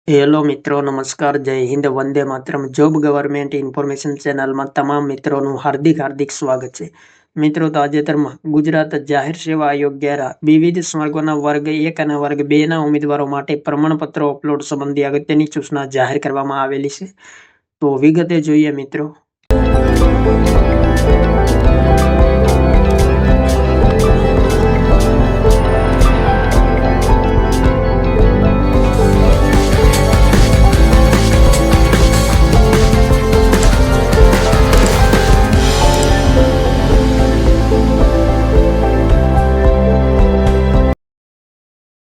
Hello મિત્રો, નમસ્કાર, જય Hind, Vande Mataram. Job government information ચેનલમાં તમામ મિત્રોનું હાર્દિક હાર્દિક સ્વાગત છે. મિત્રો, તાજેતરમાં ગુજરાત જાહેર સેવા આયોગ દ્વારા વિવિધ વર્ગોના વર્ગ 1 અને વર્ગ 2 ના ઉમેદવારો માટે પ્રમાણપત્રો અપલોડ સંબંધી અગત્યની સૂચના જાહેર કરવામાં આવેલી છે. તો વિગતે જોઈએ મિત્રો.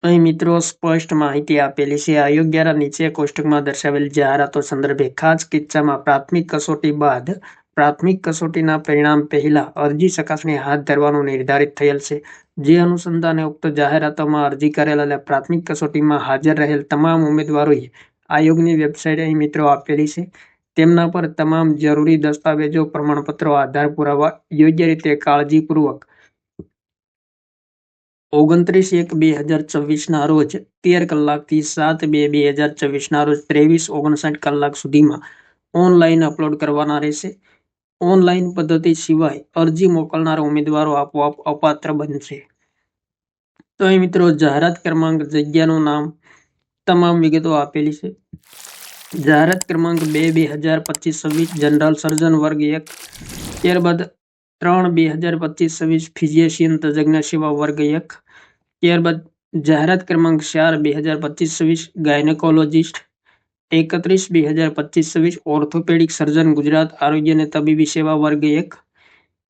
અહીં મિત્રો સ્પષ્ટ માહિતી આપેલી છે. આયોગ દ્વારા નીચે કોષ્ટકમાં દર્શાવેલ જાહેરાતો સંદર્ભે ખાસ કિસ્સામાં પ્રાથમિક કસોટી બાદ પ્રાથમિક કસોટીના પરિણામ પહેલા અરજી ચકાસણી હાથ ધરવાનું નિર્ધારિત થયેલ છે. જે અનુસંધાને ઉક્ત જાહેરાતોમાં અરજી કરેલ અને પ્રાથમિક કસોટીમાં હાજર રહેલ તમામ ઉમેદવારોએ આયોગની વેબસાઇટ અહીં મિત્રો આપેલી છે. તેમના પર તમામ જરૂરી દસ્તાવેજો, પ્રમાણપત્રો, આધાર પુરાવા યોગ્ય રીતે કાળજીપૂર્વક 29/1/2024 ના રોજ 13 કલાકથી 7/2/2024 ના રોજ 23:59 કલાક સુધીમાં ઓનલાઈન અપલોડ કરવાના રહેશે. ઓનલાઈન પદ્ધતિ સિવાય અરજી મોકલનાર ઉમેદવારો આપોઆપ અપાત્ર બનશે. તો અહીં મિત્રો જાહેરાત ક્રમાંક, જગ્યાનું નામ, તમામ વિગતો આપેલી છે. જાહેરાત ક્રમાંક 2/2025-26 જનરલ સર્જન વર્ગ 1, ત્યારબાદ 3/2025-26 ફિઝિશિયન તજજ્ઞ સેવા વર્ગ 1, ત્યારબાદ જાહેરાત ક્રમાંક 4/2025-26 ગાયનેકોલોજીસ્ટ, 31/2025-26 ઓર્થોપેડિક સર્જન ગુજરાત આરોગ્ય અને તબીબી સેવા વર્ગ 1,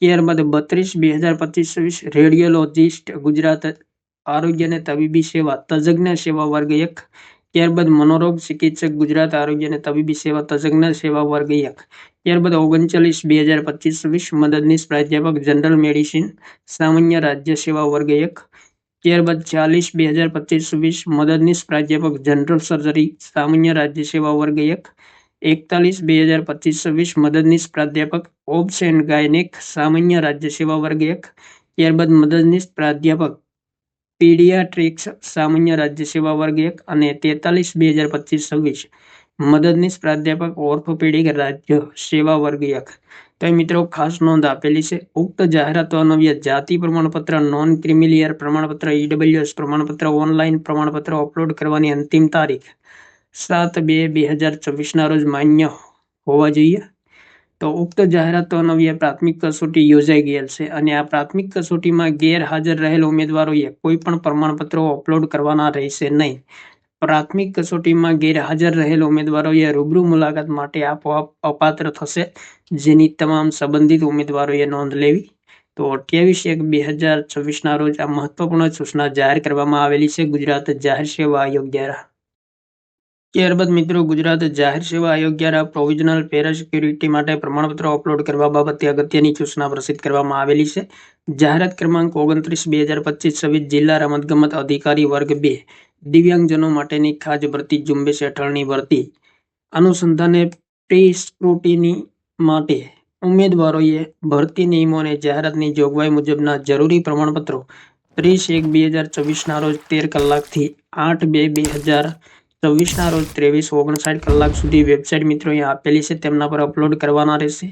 ત્યારબાદ 32/2025-26 રેડિયોલોજીસ્ટ ગુજરાત આરોગ્ય અને તબીબી સેવા તજજ્ઞ સેવા વર્ગ 1, ત્યારબાદ મનોરોગ ચિકિત્સક ગુજરાત આરોગ્ય અને તબીબી સેવા તજજ્ઞ સેવા વર્ગ 1, ત્યારબાદ 39/2025-26 મદદનીશ પ્રાધ્યાપક જનરલ મેડિસિન સામાન્ય રાજ્ય સેવા વર્ગ 1, ત્યારબાદ 40/2025-26 મદદનીશ પ્રાધ્યાપક જનરલ સર્જરી સામાન્ય રાજ્ય સેવા વર્ગ 1, 41/2025-26 મદદનીશ પ્રાધ્યાપક ઓબ્સ એન્ડ ગાયનેક સામાન્ય રાજ્ય સેવા વર્ગ 1, ત્યારબાદ મદદનીશ પ્રાધ્યાપક પીડિયાટ્રિક્સ સામાન્ય રાજ્ય સેવા વર્ગ 1 અને 43/2025-26 મદદનીશ પ્રાધ્યાપક ઓર્થોપેડિક રાજ્ય સેવા વર્ગ 1. તો મિત્રો ખાસ નોંધ આપેલી છે. ઉક્ત જાહેરાતો અન્વયે જાતિ પ્રમાણપત્ર, નોન ક્રિમિલિયર પ્રમાણપત્ર, ઈડબ્લ્યુએસ પ્રમાણપત્ર, ઓનલાઈન પ્રમાણપત્રો અપલોડ કરવાની અંતિમ તારીખ 7/2/2024 ના રોજ માન્ય હોવા જોઈએ. તો ઉક્ત જાહેરાતો અન્વયે પ્રાથમિક કસોટી યોજાઈ ગયેલ છે અને આ પ્રાથમિક કસોટીમાં ગેરહાજર રહેલ ઉમેદવારોએ કોઈ પણ પ્રમાણપત્રો અપલોડ કરવાના રહેશે નહીં. પ્રાથમિક કસોટીમાં ગેરહાજર રહેલ ઉમેદવારોએ રૂબરૂ મુલાકાત માટે આપોઆપ અપાત્ર થશે, જેની તમામ સંબંધિત ઉમેદવારોએ નોંધ લેવી. તો 28/1/2024 ના રોજ આ મહત્વપૂર્ણ સૂચના જાહેર કરવામાં આવેલી છે ગુજરાત જાહેર સેવા આયોગ દ્વારા. ત્યારબાદ મિત્રો ગુજરાત જાહેર સેવા આયોગ દ્વારા પ્રોવિઝનલ પેરા સિક્યુરિટી માટે પ્રમાણપત્રો અપલોડ કરવા બાબતે અગત્યની સૂચના પ્રસિદ્ધ કરવામાં આવેલી છે. જાહેરાત ક્રમાંક 29/2025-26 જિલ્લા રમતગમત અધિકારી વર્ગ 2 દિવ્યાંગજનો માટેની ખાસ ભરતી ઝુંબેશ હેઠળની ભરતી અનુસંધાને પ્રી સ્ક્રુટિની માટે ઉમેદવારોએ ભરતી નિયમો અને જાહેરાતની જોગવાઈ મુજબના જરૂરી પ્રમાણપત્રો 30/1/2024 ના રોજ 13 કલાકથી 8/2/2024 ના રોજ 23:59 કલાક સુધી વેબસાઇટ મિત્રો અહીંયા આપેલી છે તેમના પર અપલોડ કરવાના રહેશે.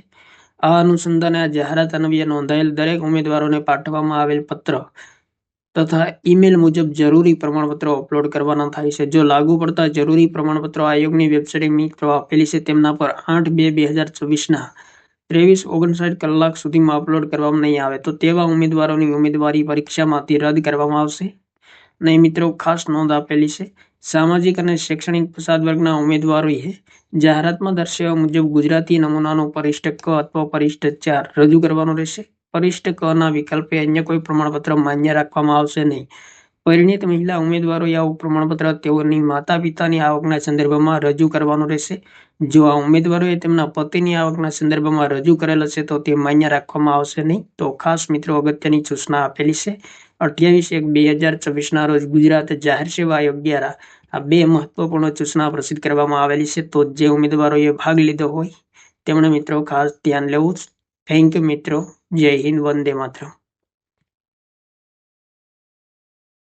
આ અનુસંધાને આ જાહેરાત અન્વયે નોંધાયેલ દરેક ઉમેદવારોને પાઠવવામાં આવેલ પત્ર તથા ઈમેલ મુજબ જરૂરી પ્રમાણપત્રો અપલોડ કરવાના થાય છે. જો લાગુ પડતા જરૂરી પ્રમાણપત્રો આયોગની વેબસાઇટ મિત્રો આપેલી છે તેમના પર 8/2/2024 ના 23:59 કલાક સુધીમાં અપલોડ કરવામાં નહીં આવે તો તેવા ઉમેદવારોની ઉમેદવારી પરીક્ષામાંથી રદ કરવામાં આવશે નહીં. મિત્રો ખાસ નોંધ આપેલી છે. સામાજિક અને શૈક્ષણિક પછાત વર્ગના ઉમેદવારોએ જાહેરાતમાં દર્શાવ્યા મુજબ ગુજરાતી નમૂનાનું પરિશિષ્ટ ક અથવા પરિશિષ્ટ 4 રજૂ કરવાનું રહેશે. પરિશિષ્ટ ક ના વિકલ્પે અન્ય કોઈ પ્રમાણપત્ર માન્ય રાખવામાં આવશે નહીં. પરિણીત મહિલા ઉમેદવારોએ આવું પ્રમાણપત્ર તેઓની માતા પિતાની આવકના સંદર્ભમાં રજૂ કરવાનું રહેશે. જો આ ઉમેદવારોએ તેમના પતિની આવકના સંદર્ભમાં રજૂ કરેલ હશે તો તે માન્ય રાખવામાં આવશે નહીં. તો ખાસ મિત્રો અગત્યની સૂચના આપેલી છે. 28/1/2024 ના રોજ ગુજરાત જાહેર સેવા આયોગ દ્વારા આ બે મહત્વપૂર્ણ સૂચના પ્રસિદ્ધ કરવામાં આવેલી છે. તો જે ઉમેદવારોએ ભાગ લીધો હોય તેમણે મિત્રો ખાસ ધ્યાન લેવું. થેન્ક યુ મિત્રો. જય હિન્દ, વંદે માતરમ.